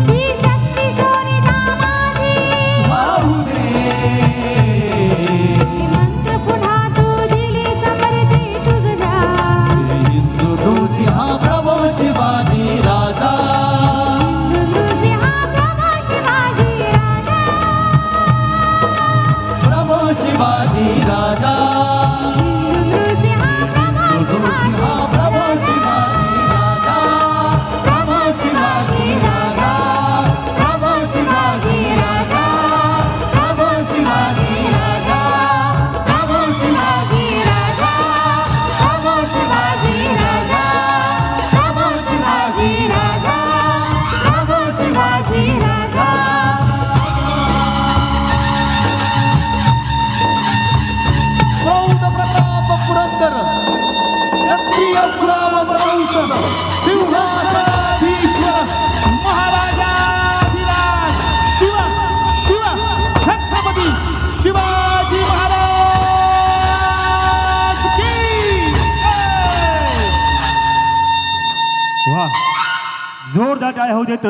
ही शक्ती शोरिता माझी वाहू दे. मंत्र पुन्हा तू दिली समर्थे तुझ्या हिंदू तुझी हा प्रभो शिवाजी राजा. तुझे हा प्रभो शिवाजी राजा प्रभो शिवाजी राजा. तुझे हा प्रभो तुझी हा प्रभो शिवाजी राजा. प्रभो शिवाजी राजा. प्रभो शिवाजी राजा. प्रभो शिवाजी राजा. प्रभो शिवाजी राजा. प्रभो शिवाजी राजा. प्रभो शिवाजी राजा. प्रभो शिवाजी राजा. बौद्ध प्रताप पुरंदर क्षत्रिय कुलावतांश सिंहासनाधीश्वर महाराजाधिराज शिव शिव छत्रपती शिवाजी महाराज की जय. वाह, जोरदार टाळ्या होऊ देत.